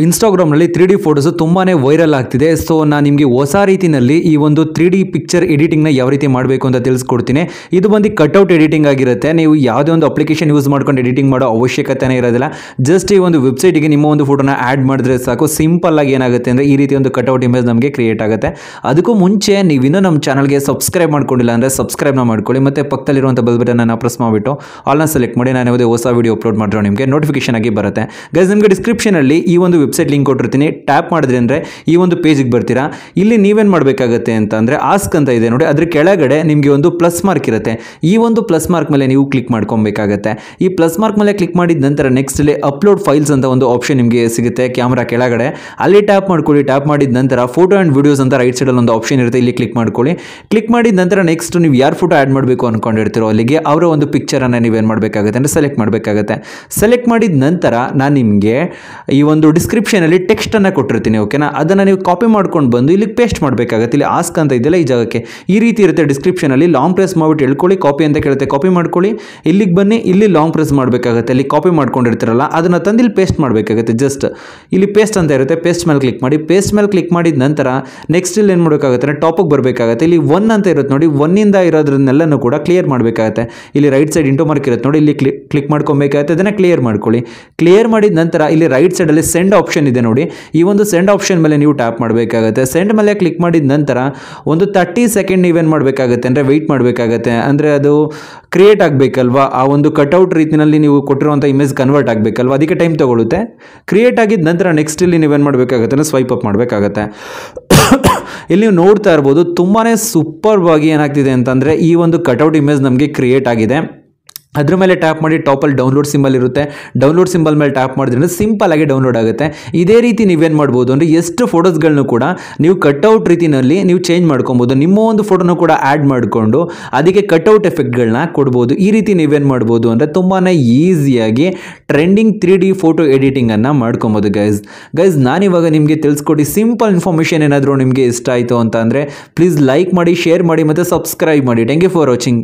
ಇನ್ಸ್ಟಾಗ್ರಾಮ್ನಲ್ಲಿ 3D photos ತುಂಬಾ viral ಆಗ್ತಿದೆ. So ನಾನು ನಿಮಗೆ ಹೊಸ ರೀತಿಯಲ್ಲಿ ಈ ಒಂದು 3D ಪಿಕ್ಚರ್ ಎಡಿಟಿಂಗ್ನ ಯಾವ ರೀತಿ ಮಾಡಬೇಕು ಅಂತ ತಿಳಿಸ್ಕೊಡ್ತೀನಿ. ಇದು ಬಂದು ಕಟ್ಔಟ್ ಎಡಿಟಿಂಗ್ ಆಗಿರುತ್ತೆ. ನೀವು ಯಾವುದೇ ಒಂದು ಅಪ್ಲಿಕೇಶನ್ ಯೂಸ್ ಮಾಡ್ಕೊಂಡು ಎಡಿಟಿಂಗ್ ಮಾಡೋ ಅವಶ್ಯಕತೆನೇ ಇರೋದಿಲ್ಲ. ಜಸ್ಟ್ ಈ ಒಂದು ವೆಬ್ಸೈಟಿಗೆ ನಿಮ್ಮ ಒಂದು ಫೋಟೋನ ಆ್ಯಡ್ ಮಾಡಿದ್ರೆ ಸಾಕು. ಸಿಂಪಲ್ ಆಗಿ ಏನಾಗುತ್ತೆ ಅಂದರೆ ಈ ರೀತಿ ಒಂದು ಕಟ್ಔಟ್ ಇಮೇಜ್ ನಮಗೆ ಕ್ರಿಯೇಟ್ ಆಗುತ್ತೆ. ಅದಕ್ಕೂ ಮುಂಚೆ ನೀವು ಇನ್ನೂ ನಮ್ಮ ಚಾನಲ್ಗೆ ಸಬ್ಸ್ಕ್ರೈಬ್ ಮಾಡ್ಕೊಂಡಿಲ್ಲ ಅಂದರೆ ಸಬ್ಸ್ಕ್ರೈಬ್ನ ಮಾಡ್ಕೊಳ್ಳಿ. ಮತ್ತು ಪಕ್ಕದಲ್ಲಿರುವಂಥ ಬೆಲ್ ಬಟನ್ನ ಪ್ರೆಸ್ ಮಾಡಿಬಿಟ್ಟು ಆಲ್ನ ಸೆಲೆಕ್ಟ್ ಮಾಡಿ ನಾನು ಯಾವುದೇ ಹೊಸ ವೀಡಿಯೋ ಅಪ್ಲೋಡ್ ಮಾಡಿದ್ರೆ ನಿಮಗೆ ನೋಟಿಫಿಕೇಶನ್ ಆಗಿ ಬರುತ್ತೆ. ಗೈಸ್, ನಿಮಗೆ ಡಿಸ್ಕ್ರಿಪ್ಷನಲ್ಲಿ ಈ ಒಂದು ವೆಬ್ಸೈಟ್ ಲಿಂಕ್ ಕೊಟ್ಟಿರ್ತೀನಿ. ಟ್ಯಾಪ್ ಮಾಡಿದ್ರೆ ಅಂದರೆ ಈ ಒಂದು ಪೇಜಿಗೆ ಬರ್ತೀರಾ. ಇಲ್ಲಿ ನೀವೇನು ಮಾಡಬೇಕಾಗತ್ತೆ ಅಂತ ಅಂದರೆ ಆಸ್ಕ್ ಅಂತ ಇದೆ ನೋಡಿ, ಅದ್ರ ಕೆಳಗಡೆ ನಿಮಗೆ ಒಂದು ಪ್ಲಸ್ ಮಾರ್ಕ್ ಇರುತ್ತೆ. ಈ ಒಂದು ಪ್ಲಸ್ ಮಾರ್ಕ್ ಮೇಲೆ ನೀವು ಕ್ಲಿಕ್ ಮಾಡ್ಕೊಬೇಕಾಗತ್ತೆ. ಈ ಪ್ಲಸ್ ಮಾರ್ಕ್ ಮೇಲೆ ಕ್ಲಿಕ್ ಮಾಡಿದ ನಂತರ ನೆಕ್ಸ್ಟ್ ಇಲ್ಲಿ ಅಪ್ಲೋಡ್ ಫೈಲ್ಸ್ ಅಂತ ಒಂದು ಆಪ್ಷನ್ ನಿಮಗೆ ಸಿಗುತ್ತೆ ಕ್ಯಾಮ್ರಾ ಕೆಳಗಡೆ. ಅಲ್ಲಿ ಟ್ಯಾಪ್ ಮಾಡ್ಕೊಳ್ಳಿ. ಟ್ಯಾಪ್ ಮಾಡಿದ ನಂತರ ಫೋಟೋ ಆ್ಯಂಡ್ ವಿಡಿಯೋಸ್ ಅಂತ ರೈಟ್ ಸೈಡಲ್ಲಿ ಒಂದು ಆಪ್ಷನ್ ಇರುತ್ತೆ. ಇಲ್ಲಿ ಕ್ಲಿಕ್ ಮಾಡ್ಕೊಳ್ಳಿ. ಕ್ಲಿಕ್ ಮಾಡಿದ ನಂತರ ನೆಕ್ಸ್ಟ್ ನೀವು ಯಾರು ಫೋಟೋ ಆ್ಯಡ್ ಮಾಡಬೇಕು ಅಂದ್ಕೊಂಡಿರ್ತೀರೋ ಅಲ್ಲಿಗೆ ಅವರ ಒಂದು ಪಿಕ್ಚರನ್ನು ನೀವೇನು ಮಾಡಬೇಕಾಗುತ್ತೆ ಅಂದರೆ ಸೆಲೆಕ್ಟ್ ಮಾಡಬೇಕಾಗುತ್ತೆ. ಸೆಲೆಕ್ಟ್ ಮಾಡಿದ ನಂತರ ನಾನು ನಿಮಗೆ ಈ ಒಂದು ಡಿಸ್ಕ್ರಿಪ್ಷನಲ್ಲಿ ಟೆಕ್ಸ್ಟನ್ನು ಕೊಟ್ಟಿರ್ತೀನಿ. ಓಕೆನಾ, ಅದನ್ನು ನೀವು ಕಾಪಿ ಮಾಡ್ಕೊಂಡು ಬಂದು ಇಲ್ಲಿಗೆ ಪೇಸ್ಟ್ ಮಾಡಬೇಕಾಗುತ್ತೆ. ಇಲ್ಲಿ ಆಸ್ಕ್ ಅಂತ ಇದೆಯಲ್ಲ ಈ ಜಾಗಕ್ಕೆ ಈ ರೀತಿ ಇರುತ್ತೆ. ಡಿಸ್ಕ್ರಿಪ್ಷನಲ್ಲಿ ಲಾಂಗ್ ಪ್ರೆಸ್ ಮಾಡಿಬಿಟ್ಟು ಹೇಳ್ಕೊಳ್ಳಿ. ಕಾಪಿ ಅಂತ ಕೇಳುತ್ತೆ, ಕಾಪಿ ಮಾಡ್ಕೊಳ್ಳಿ. ಇಲ್ಲಿಗೆ ಬನ್ನಿ, ಇಲ್ಲಿ ಲಾಂಗ್ ಪ್ರೆಸ್ ಮಾಡಬೇಕಾಗುತ್ತೆ. ಇಲ್ಲಿ ಕಾಪಿ ಮಾಡ್ಕೊಂಡಿರ್ತೀರಲ್ಲ ಅದನ್ನು ತಂದು ಇಲ್ಲಿ ಪೇಸ್ಟ್ ಮಾಡಬೇಕಾಗುತ್ತೆ. ಜಸ್ಟ್ ಇಲ್ಲಿ ಪೇಸ್ಟ್ ಅಂತ ಇರುತ್ತೆ. ಪೇಸ್ಟ್ ಮೇಲೆ ಕ್ಲಿಕ್ ಮಾಡಿ. ಪೇಸ್ಟ್ ಮೇಲೆ ಕ್ಲಿಕ್ ಮಾಡಿದ ನಂತರ ನೆಕ್ಸ್ಟ್ ಇಲ್ಲಿ ಏನು ಮಾಡಬೇಕಾಗುತ್ತೆ ಅಂದರೆ ಟಾಪಿಗೆ ಬರಬೇಕಾಗುತ್ತೆ. ಇಲ್ಲಿ 1 ಅಂತ ಇರುತ್ತೆ ನೋಡಿ, 1ಇಂದ ಇರೋದ್ರನ್ನೆಲ್ಲನೂ ಕೂಡ ಕ್ಲಿಯರ್ ಮಾಡಬೇಕಾಗುತ್ತೆ. ಇಲ್ಲಿ ರೈಟ್ ಸೈಡ್ ಇಂಟು ಮಾರ್ಕ್ ಇರುತ್ತೆ ನೋಡಿ, ಇಲ್ಲಿ ಕ್ಲಿಕ್ ಮಾಡ್ಕೊಬೇಕಾಗುತ್ತೆ. ಅದನ್ನು ಕ್ಲಿಯರ್ ಮಾಡ್ಕೊಳ್ಳಿ. ಕ್ಲಿಯರ್ ಮಾಡಿದ ನಂತರ ಇಲ್ಲಿ ರೈಟ್ ಸೈಡಲ್ಲಿ ಸೆಂಡ್ ಆಪ್ಷನ್ ಇದೆ ನೋಡಿ, ಈ ಒಂದು ಸೆಂಡ್ ಆಪ್ಷನ್ ಮೇಲೆ ನೀವು ಟ್ಯಾಪ್ ಮಾಡಬೇಕಾಗುತ್ತೆ. ಸೆಂಡ್ ಮೇಲೆ ಕ್ಲಿಕ್ ಮಾಡಿದ ನಂತರ ಒಂದು 30 ಸೆಕೆಂಡ್ ನೀವೇನು ಮಾಡಬೇಕಾಗುತ್ತೆ ಅಂದರೆ ವೆಯ್ಟ್ ಮಾಡಬೇಕಾಗತ್ತೆ. ಅಂದರೆ ಅದು ಕ್ರಿಯೇಟ್ ಆಗಬೇಕಲ್ವಾ, ಆ ಒಂದು ಕಟ್ಔಟ್ ರೀತಿಯಲ್ಲಿ ನೀವು ಕೊಟ್ಟಿರುವಂಥ ಇಮೇಜ್ ಕನ್ವರ್ಟ್ ಆಗಬೇಕಲ್ವ, ಅದಕ್ಕೆ ಟೈಮ್ ತೊಗೊಳುತ್ತೆ. ಕ್ರಿಯೇಟ್ ಆಗಿದ ನಂತರ ನೆಕ್ಸ್ಟ್ ಇಲ್ಲಿ ನೀವೇನು ಮಾಡಬೇಕಾಗುತ್ತೆ ಅಂದರೆ ಸ್ವೈಪ್ ಅಪ್ ಮಾಡಬೇಕಾಗತ್ತೆ. ಇಲ್ಲಿ ನೀವು ನೋಡ್ತಾ ಇರ್ಬೋದು ತುಂಬಾ ಸೂಪರ್ಬ್ ಆಗಿ ಏನಾಗ್ತಿದೆ ಅಂತಂದರೆ ಈ ಒಂದು ಕಟ್ಔಟ್ ಇಮೇಜ್ ನಮಗೆ ಕ್ರಿಯೇಟ್ ಆಗಿದೆ. ಅದ್ರ ಮೇಲೆ ಟ್ಯಾಪ್ ಮಾಡಿ ಟಾಪಲ್ಲಿ ಡೌನ್ಲೋಡ್ ಸಿಂಬಲ್ ಇರುತ್ತೆ. ಡೌನ್ಲೋಡ್ ಸಿಂಬಲ್ ಮೇಲೆ ಟ್ಯಾಪ್ ಮಾಡಿದ್ರೆ ಸಿಂಪಲ್ ಆಗಿ ಡೌನ್ಲೋಡ್ ಆಗುತ್ತೆ. ಇದೇ ರೀತಿ ನೀವೇನು ಮಾಡ್ಬೋದು ಅಂದರೆ ಎಷ್ಟು ಫೋಟೋಸ್ಗಳನ್ನು ಕೂಡ ನೀವು ಕಟ್ಔಟ್ ರೀತಿಯಲ್ಲಿ ನೀವು ಚೇಂಜ್ ಮಾಡ್ಕೊಬೋದು. ನಿಮ್ಮ ಒಂದು ಫೋಟೋನ ಕೂಡ ಆ್ಯಡ್ ಮಾಡಿಕೊಂಡು ಅದಕ್ಕೆ ಕಟ್ಔಟ್ ಎಫೆಕ್ಟ್ಗಳನ್ನ ಕೊಡ್ಬೋದು. ಈ ರೀತಿ ನೀವೇನು ಮಾಡ್ಬೋದು ಅಂದರೆ ತುಂಬಾ ಈಸಿಯಾಗಿ ಟ್ರೆಂಡಿಂಗ್ 3D ಫೋಟೋ ಎಡಿಟಿಂಗನ್ನು ಮಾಡ್ಕೊಬೋದು. ಗೈಸ್ ನಾನಿವಾಗ ನಿಮಗೆ ತಿಳಿಸ್ಕೊಡಿ ಸಿಂಪಲ್ ಇನ್ಫಾರ್ಮೇಷನ್ ಏನಾದರೂ ನಿಮಗೆ ಇಷ್ಟ ಆಯಿತು ಅಂತ ಅಂದರೆ ಪ್ಲೀಸ್ ಲೈಕ್ ಮಾಡಿ, ಶೇರ್ ಮಾಡಿ ಮತ್ತು ಸಬ್ಸ್ಕ್ರೈಬ್ ಮಾಡಿ. Thank you for watching.